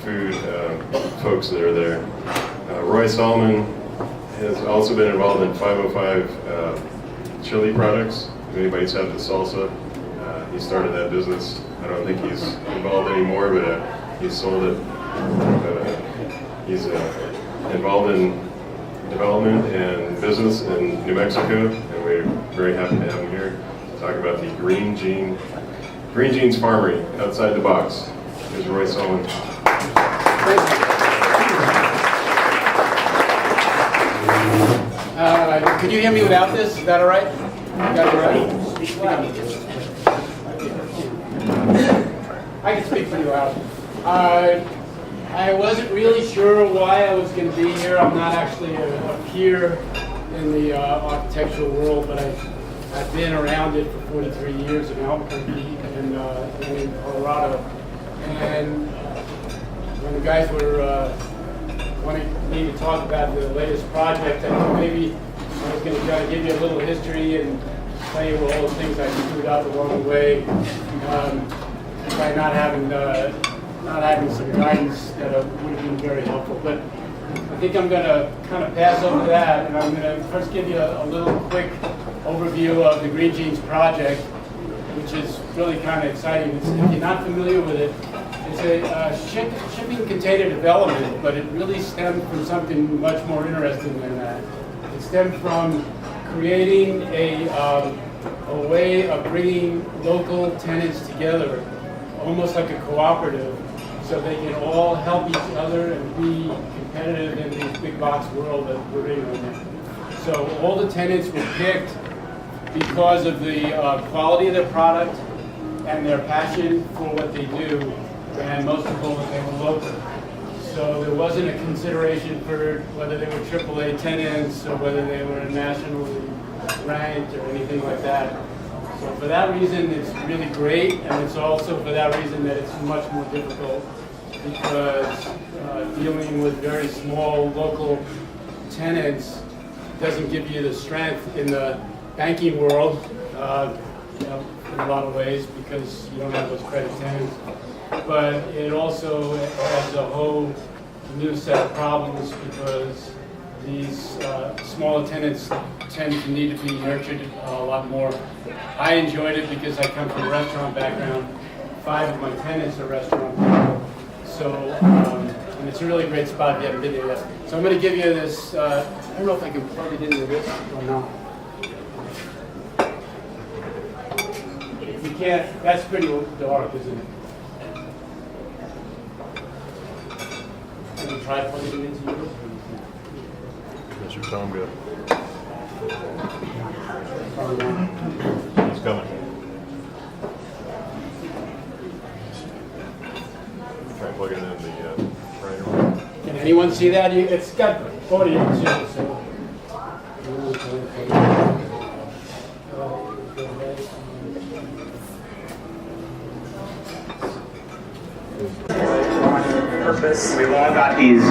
food folks that are there. Roy Solomon has also been involved in 505 chili products. If anybody's had the salsa, he started that business. I don't think he's involved anymore, but he sold it. He's involved in development and business in New Mexico, and we're very happy to have him here to talk about the Green Jeans Farmery outside the box. Here's Roy Solomon. Could you hear me without this? Is that all right? Got it all right? Speak loud. I can speak pretty loud. I wasn't really sure why I was going to be here. I'm not actually a peer in the architectural world, but I've been around it for 43 years in Albuquerque and in Colorado. And when the guys were wanting me to talk about the latest project, I thought maybe I was going to kind of give you a little history and tell you all the things I screwed up along the way by not having some guidance that would have been very helpful. But I think I'm going to kind of pass over that, and I'm going to first give you a little quick overview of the Green Jeans project, which is really kind of exciting. If you're not familiar with it, it's a shipping container development, but it really stemmed from something much more interesting than that. It stemmed from creating a way of bringing local tenants together, almost like a cooperative, so they can all help each other and be competitive in this big box world that we're in right now. So all the tenants were picked because of the quality of their product and their passion for what they do, and most of all, that they were local. So there wasn't a consideration for whether they were AAA tenants or whether they were nationally ranked or anything like that. So for that reason, it's really great, and it's also for that reason that it's much more difficult, because dealing with very small local tenants doesn't give you the strength in the banking world, in a lot of ways, because you don't have those credit tenants. But it also has a whole new set of problems, because these smaller tenants tend to need to be nurtured a lot more. I enjoyed it because I come from a restaurant background. 5 of my tenants are restaurant people. So, and it's a really great spot if you haven't been there yet. So I'm going to give you this, I don't know if I can plug it into this or not. If you can't, that's pretty dark, isn't it? Can you try plugging it into yours? Does your phone good? It's coming. Try and plug it in the right one. Can anyone see that? It's got audio too, so. Purpose. We've all got these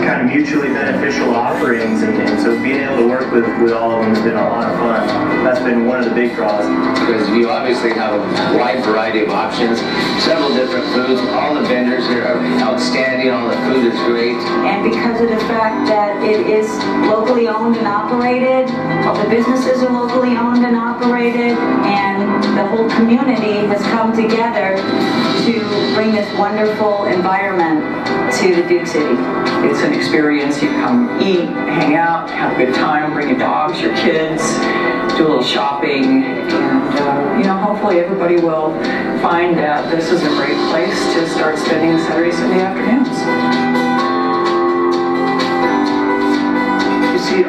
kind of mutually beneficial offerings, and so being able to work with all of them has been a lot of fun. That's been one of the big draws. Because you obviously have a wide variety of options, several different foods. All the vendors here are outstanding. All the food is great. And because of the fact that it is locally owned and operated, all the businesses are locally owned and operated, and the whole community has come together to bring this wonderful environment to the Duke City. It's an experience. You come eat, hang out, have a good time, bring your dogs, your kids, do a little shopping, and hopefully everybody will find that this is a great place to start spending Saturday, Sunday afternoons. You see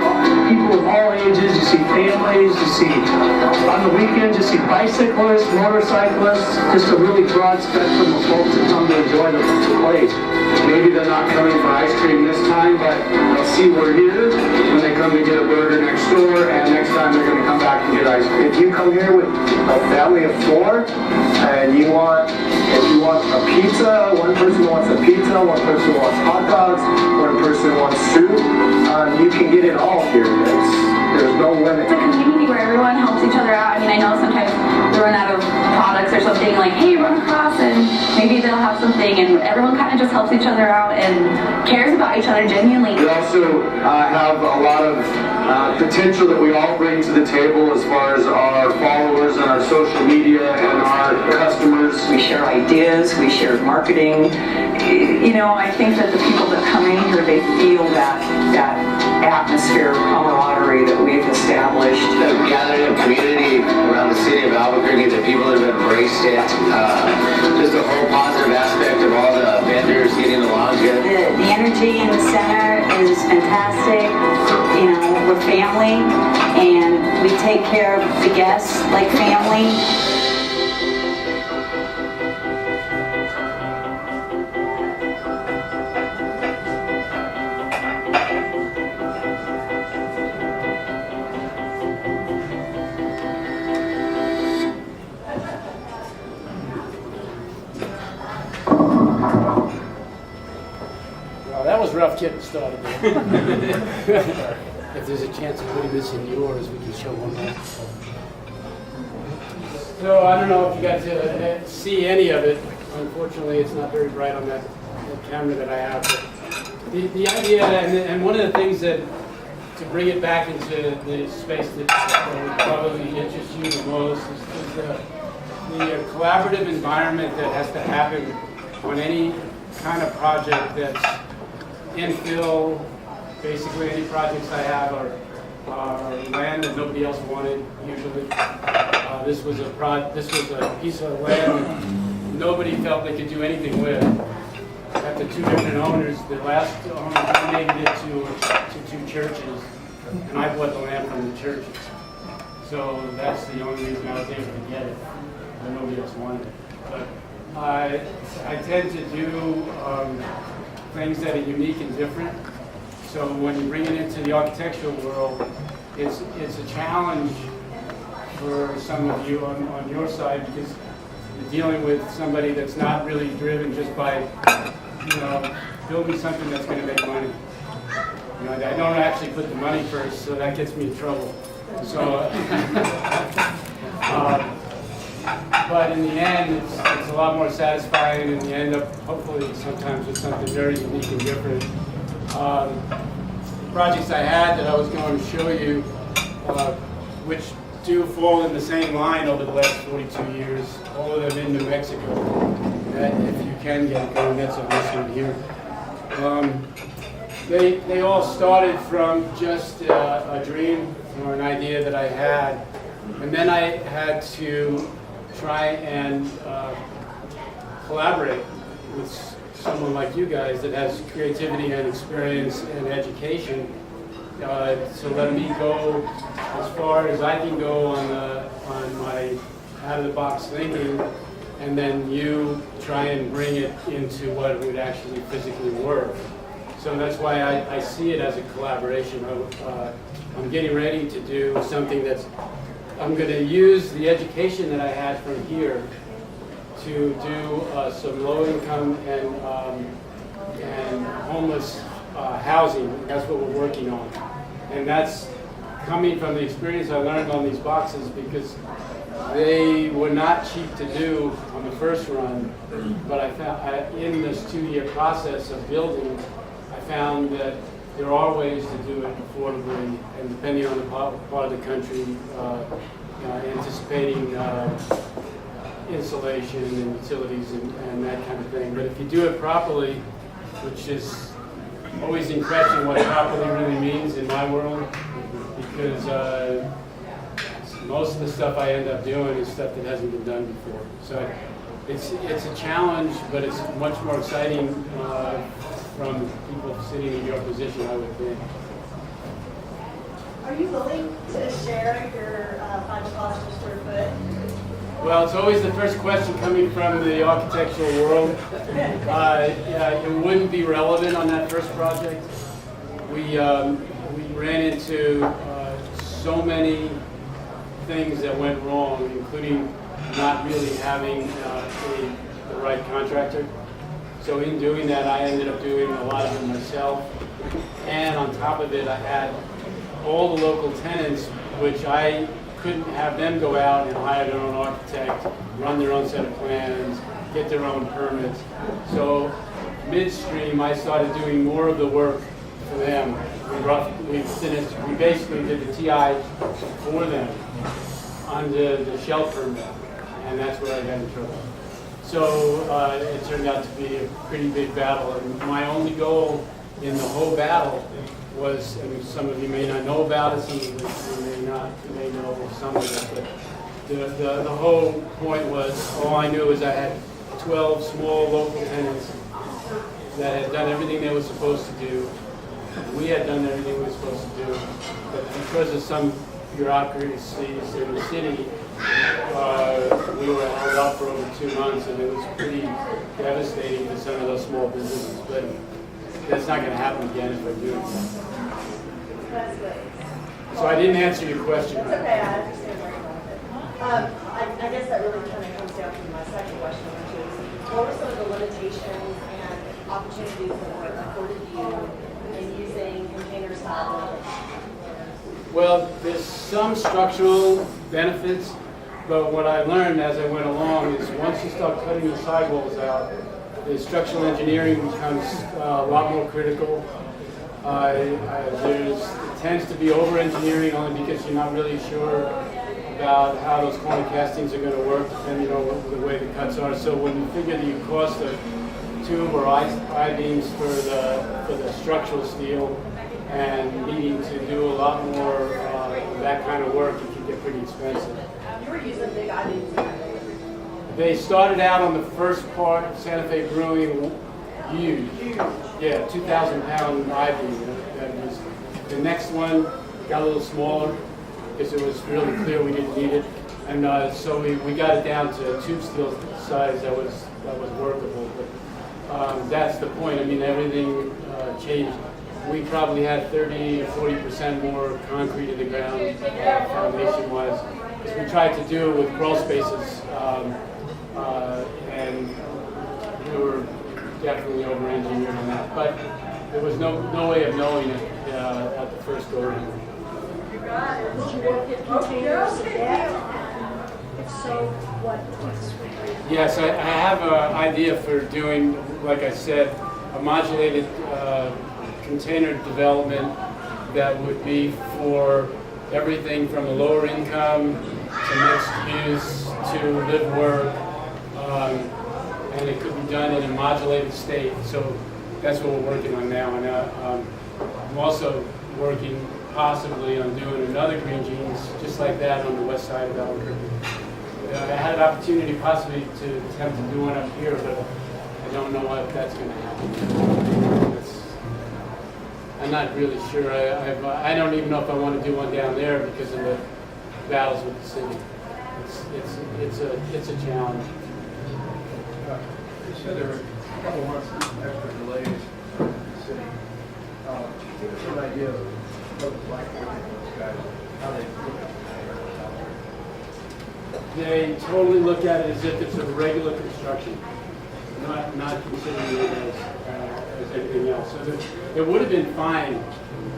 people of all ages, you see families, you see on the weekends, you see bicyclists, motorcyclists, just a really broad spectrum of folks that come to enjoy the place. Maybe they're not coming for ice cream this time, but they'll see we're here when they come to get a burger next door, and next time they're going to come back and get ice cream. If you come here with a family of 4 and you want If you want a pizza, one person wants a pizza, one person wants hot dogs, one person wants soup, you can get it all here. There's no limit. It's a community where everyone helps each other out. I mean, I know sometimes we run out of products or something, like, hey, run across, and maybe they'll have something, and everyone kind of just helps each other out and cares about each other genuinely. We also have a lot of potential that we all bring to the table as far as our followers and our social media and our customers. We share ideas, we share marketing. You know, I think that the people that come in here, they feel that atmosphere of camaraderie that we've established. The gathering of community around the city of Albuquerque, the people that have embraced it, just the whole positive aspect of all the vendors getting along good. The energy in the center is fantastic. You know, we're family, and we take care of the guests like family. Well, that was rough getting started. If there's a chance of putting this in yours, we can show one more. So I don't know if you got to see any of it. Unfortunately, it's not very bright on that camera that I have. But the idea, and one of the things that, to bring it back into the space that would probably interest you the most, is the collaborative environment that has to happen on any kind of project that's infill. Basically, any projects I have are land that nobody else wanted. Usually, this was a piece of land nobody felt they could do anything with. After two different owners, the last owner donated it to two churches, and I bought the land from the churches. So that's the only reason I was able to get it. And nobody else wanted it. But I tend to do things that are unique and different. So when you bring it into the architectural world, it's a challenge for some of you on your side, because you're dealing with somebody that's not really driven just by, building something that's going to make money. I don't actually put the money first, so that gets me in trouble. So, but in the end, it's a lot more satisfying, and you end up hopefully sometimes with something very unique and different. Projects I had that I was going to show you, which do fall in the same line over the last 42 years, all of them in New Mexico. If you can get it going, that's on this one here. They all started from just a dream or an idea that I had, and then I had to try and collaborate with someone like you guys that has creativity and experience and education, to let me go as far as I can go on my out-of-the-box thinking, and then you try and bring it into what it would actually physically work. So that's why I see it as a collaboration. I'm getting ready to do something I'm going to use the education that I had from here to do some low-income and homeless housing. That's what we're working on. And that's coming from the experience I learned on these boxes, because they were not cheap to do on the first run, but I found in this 2-year process of building, I found that there are ways to do it affordably, and depending on the part of the country, anticipating insulation and utilities and that kind of thing. But if you do it properly, which is always in question what properly really means in my world, because most of the stuff I end up doing is stuff that hasn't been done before. So it's a challenge, but it's much more exciting from people sitting in your position, I would think. Are you willing to share your final cost per square foot? Well, it's always the first question coming from the architectural world. It wouldn't be relevant on that first project. We ran into so many things that went wrong, including not really having a the right contractor. So in doing that, I ended up doing a lot of it myself. And on top of it, I had all the local tenants, which I couldn't have them go out and hire their own architect, run their own set of plans, get their own permits. So midstream, I started doing more of the work for them. We basically did the TI for them under the shell permit, and that's where I got in trouble. So it turned out to be a pretty big battle, and my only goal in the whole battle was, and some of you may not know about it, some of you may know some of it, but the whole point was, all I knew is I had 12 small local tenants that had done everything they were supposed to do. We had done everything we were supposed to do, but because of some bureaucracies in the city, we were held up for over 2 months, and it was pretty devastating to some of those small businesses. But that's not going to happen again if I do it. So I didn't answer your question. It's okay, I understand where you're going with it. I guess that really kind of comes down to my second question, which is, what were some of the limitations and opportunities that were afforded you in using container style? Well, there's some structural benefits, but what I learned as I went along is once you start cutting the sidewalls out, the structural engineering becomes a lot more critical. It tends to be over-engineering only because you're not really sure about how those corner castings are going to work, depending on the way the cuts are. So when you figure the cost of tube or I-beams for the structural steel and needing to do a lot more that kind of work, it can get pretty expensive. You were using big I-beams. They started out on the first part, Santa Fe Brewing, huge. Yeah, 2,000-pound I-beam. That was the next one. Got a little smaller because it was really clear we didn't need it, and so we got it down to tube steel size that was workable. But that's the point. I mean, everything changed. We probably had 30 or 40% more concrete in the ground, foundation-wise, because we tried to do it with crawl spaces, and we were definitely over-engineered on that. But there was no way of knowing it at the first go-around. If so, what? Yes, I have an idea for doing, like I said, a modulated container development that would be for everything from the lower income to mixed use to live work, and it could be done in a modulated state. So that's what we're working on now. And I'm also working possibly on doing another Green Jeans just like that on the west side of Albuquerque. I had an opportunity possibly to attempt to do one up here, but I don't know if that's going to happen. I'm not really sure. I don't even know if I want to do one down there because of the battles with the city. It's a challenge. You said there were a couple months extra delays in the city. Give us an idea of what it's like working with those guys, how they look at They totally look at it as if it's a regular construction, not considering it as anything else. So it would have been fine.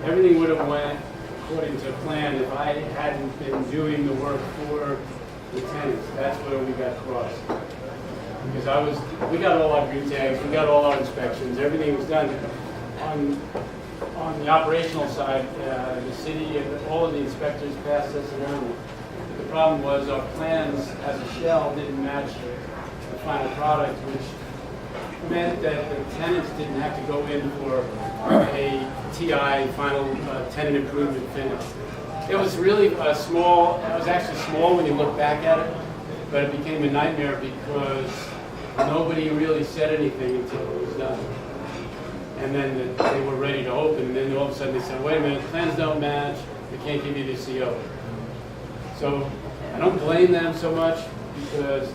Everything would have went according to plan if I hadn't been doing the work for the tenants. That's where we got crossed. Because we got all our green tags, we got all our inspections, everything was done. On the operational side, the city and all of the inspectors passed us around. The problem was our plans as a shell didn't match the final product, which meant that the tenants didn't have to go in for a TI, final tenant improvement finish. It was really small. It was actually small when you look back at it, but it became a nightmare because nobody really said anything until it was done. And then they were ready to open, and then all of a sudden they said, wait a minute, plans don't match, we can't give you the CO. So I don't blame them so much because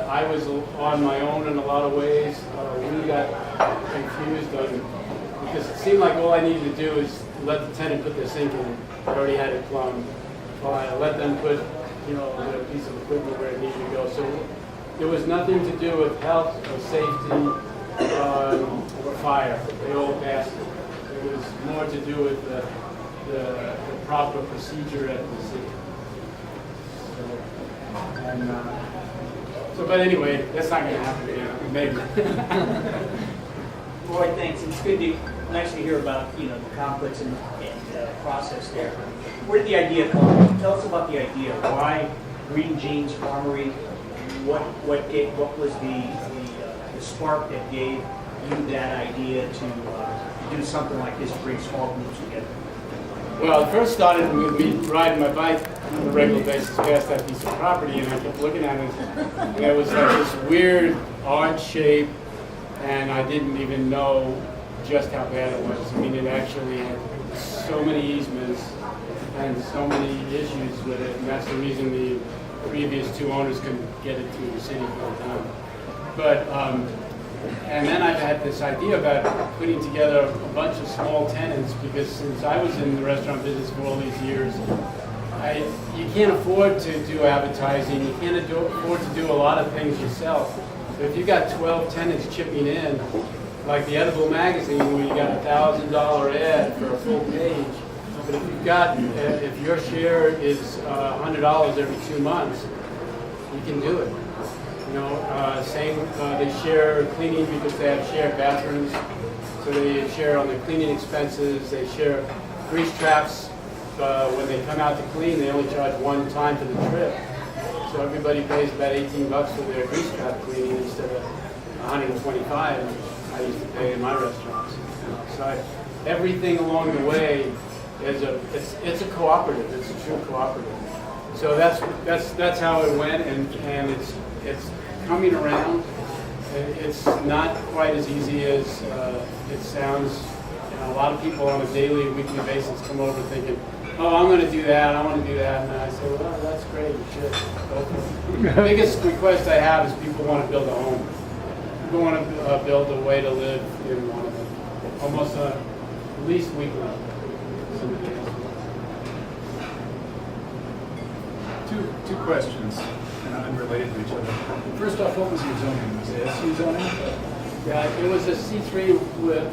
I was on my own in a lot of ways. We got confused because it seemed like all I needed to do is let the tenant put their sink in. I already had it plumbed. I let them put, a piece of equipment where it needed to go. So There was nothing to do with health or safety or fire. They all passed it. It was more to do with the proper procedure at the city. But anyway, that's not going to happen again. Maybe. Roy, thanks. It's good to nice to hear about the conflicts and process there. Where did the idea come from? Tell us about the idea. Why Green Jeans Farmery? What was the spark that gave you that idea to do something like this, to bring small groups together? Well, it first started with me riding my bike on a regular basis past that piece of property, and I kept looking at it, and it was like this weird odd shape, and I didn't even know just how bad it was. I mean, it actually had so many easements and so many issues with it, and that's the reason the previous two owners couldn't get it to the city for a time. But and then I've had this idea about putting together a bunch of small tenants, because since I was in the restaurant business for all these years, you can't afford to do advertising, you can't afford to do a lot of things yourself. So if you got 12 tenants chipping in, like the Edible Magazine where you got $1,000 ad for a full page, but if you've got, if your share is $100 every 2 months, you can do it. They share cleaning because they have shared bathrooms, so they share on the cleaning expenses. They share grease traps. When they come out to clean, they only charge one time for the trip. So everybody pays about $18 for their grease trap cleaning instead of $125 I used to pay in my restaurants. So everything along the way is it's a cooperative. It's a true cooperative. So that's how it went, and it's coming around. It's not quite as easy as it sounds. A lot of people on a daily, weekly basis come over thinking, "Oh, I'm going to do that. I want to do that." And I say, "Well, that's great. You should." The biggest request I have is people want to build a home. People want to build a way to live in one of them, almost at least weekly. Two questions, and unrelated to each other. First off, what was your zoning? Was it SU zoning? Yeah, it was a C3 with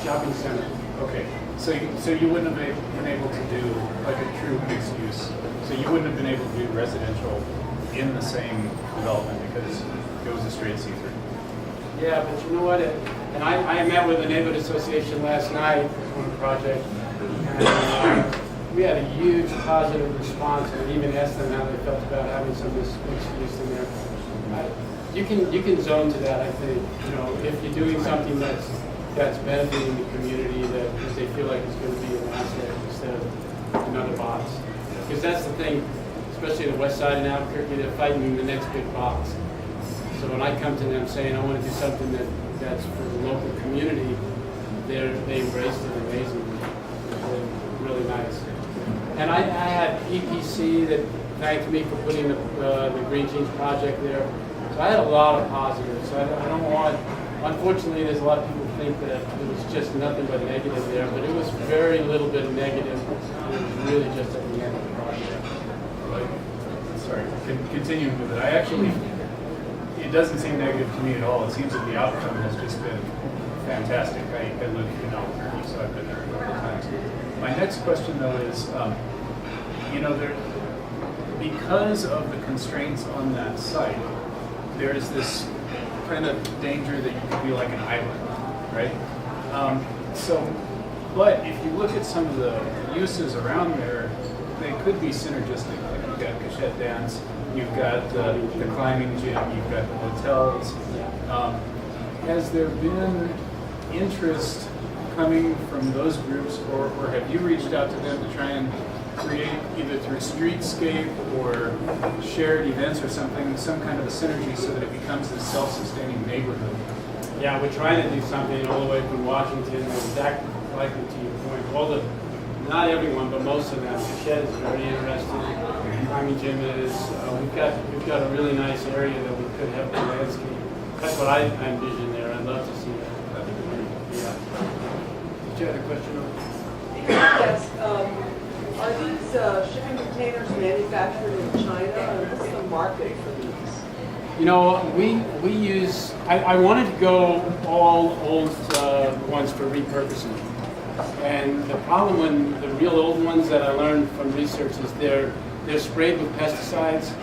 shopping center. Okay, so you wouldn't have been able to do like a true mixed use. So you wouldn't have been able to do residential in the same development because it was a straight C3. Yeah, but you know what? And I met with the neighborhood association last night on a project, and we had a huge positive response, and I even asked them how they felt about having some of this mixed use in there. You can zone to that, I think. If you're doing something that's benefiting the community, that they feel like it's going to be an asset instead of another box. Because that's the thing, especially the west side in Albuquerque, they're fighting the next big box. So when I come to them saying I want to do something that's for the local community, they embraced it amazingly. It's really nice. And I had EPC that thanked me for putting the Green Jeans project there. So I had a lot of positives. So I don't want, unfortunately, there's a lot of people think that it was just nothing but negative there, but it was very little bit of negative. It was really just at the end of the project. Sorry, continuing with it. It doesn't seem negative to me at all. It seems that the outcome has just been fantastic. I live in Albuquerque, so I've been there a couple of times. My next question, though, is, because of the constraints on that site, there is this kind of danger that you could be like an island, right? But if you look at some of the uses around there, they could be synergistic. Like you've got Cachette Dance, you've got the climbing gym, you've got the hotels. Has there been interest coming from those groups, or have you reached out to them to try and create, either through streetscape or shared events or something, some kind of a synergy so that it becomes this self-sustaining neighborhood? Yeah, we're trying to do something all the way from Washington, exactly like to your point. Not everyone, but most of them. Cachette is very interested. Climbing gym is. We've got a really nice area that we could have the landscape. That's what I envision there. I'd love to see that. Yeah. Did you have a question? Yes. Are these shipping containers manufactured in China, or what's the market for these? You know, we use, I wanted to go all old ones for repurposing. And the problem when the real old ones that I learned from research is they're sprayed with pesticides,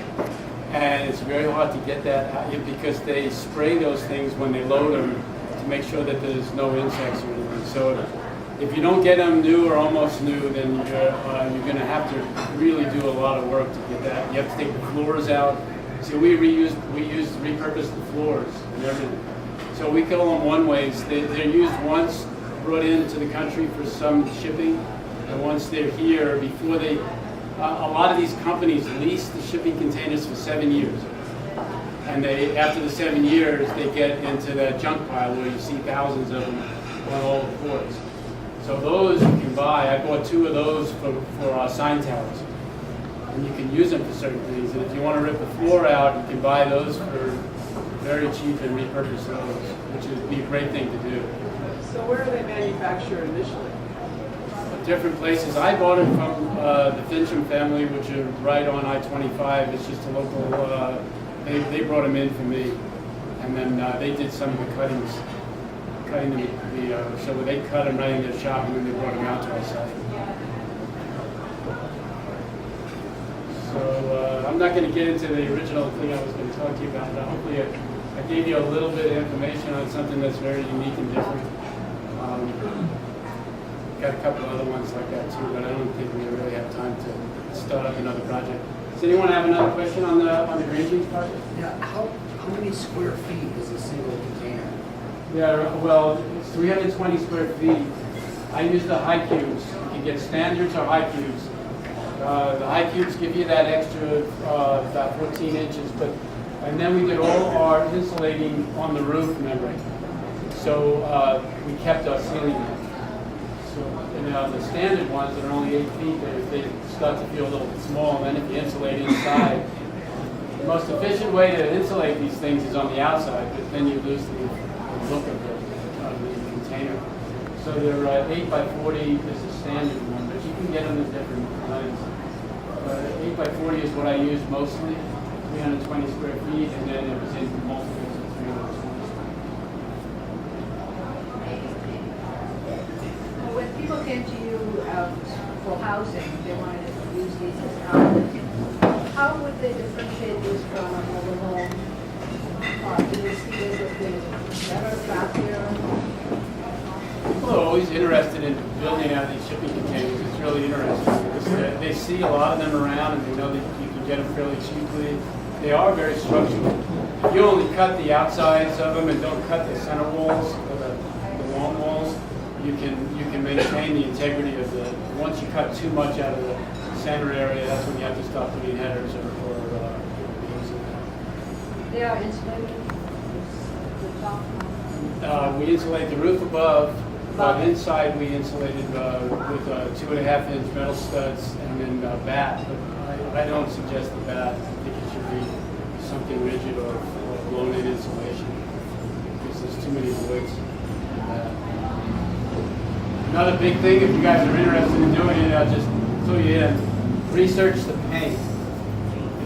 and it's very hard to get that out because they spray those things when they load them to make sure that there's no insects or anything. So if you don't get them new or almost new, then you're going to have to really do a lot of work to get that. You have to take the floors out. So we repurposed the floors and everything. So we kill them one ways. They're used once, brought into the country for some shipping, and once they're here, before they, a lot of these companies lease the shipping containers for 7 years. And after the 7 years, they get into that junk pile where you see thousands of them on all the ports. So those you can buy. I bought 2 of those for our sign towers. And you can use them for certain things. And if you want to rip the floor out, you can buy those for very cheap and repurpose those, which would be a great thing to do. So where are they manufactured initially? Different places. I bought it from the Fincham family, which are right on I-25. It's just a local, they brought them in for me. And then they did some of the cuttings, so they cut them right in their shop and then they brought them out to our site. So I'm not going to get into the original thing I was going to talk to you about, but hopefully I gave you a little bit of information on something that's very unique and different. Got a couple other ones like that too, but I don't think we really have time to start up another project. Does anyone have another question on the green jeans project? Yeah, how many square feet is a single container? Yeah, well, it's 320 square feet. I use the high cubes. You can get standards or high cubes. The high cubes give you that extra about 14 inches, and then we did all our insulating on the roof membrane. So we kept our ceiling in. So the standard ones that are only 8 feet, they start to feel a little bit small, and then if you insulate inside, the most efficient way to insulate these things is on the outside, but then you lose the look of the container. So they're 8 by 40 is the standard one, but you can get them in different kinds. 8 by 40 is what I use mostly, 320 square feet, and then it was in multiples of 320. When people came to you for housing, they wanted to use these as outlets. How would they differentiate these from a mobile home? Do they see this as being better, faster? People are always interested in building out these shipping containers. It's really interesting. They see a lot of them around and they know that you can get them fairly cheaply. They are very structural. If you only cut the outsides of them and don't cut the center walls or the long walls, you can maintain the integrity of the. Once you cut too much out of the center area, that's when you have to stop putting headers or beams in there. They are insulated. We insulate the roof above. Inside we insulated with 2.5-inch metal studs and then bat. But I don't suggest the bat. I think it should be something rigid or blown-in insulation because there's too many voids. Another big thing, if you guys are interested in doing it, I'll just clue you in. Research the paint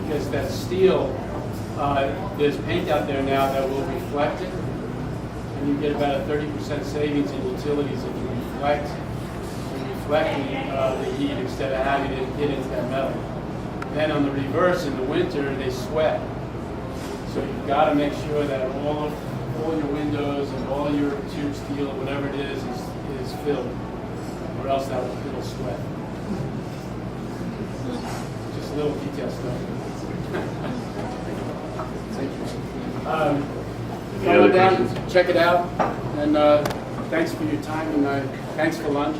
because that steel. There's paint out there now that will reflect it. And you get about a 30% savings in utilities if you reflect the heat instead of having it hit into that metal. Then on the reverse, in the winter, they sweat. So you've got to make sure that all your windows and all your tube steel, whatever it is filled, or else it'll sweat. Just little detail stuff. Come down, check it out, and thanks for your time, and thanks for lunch.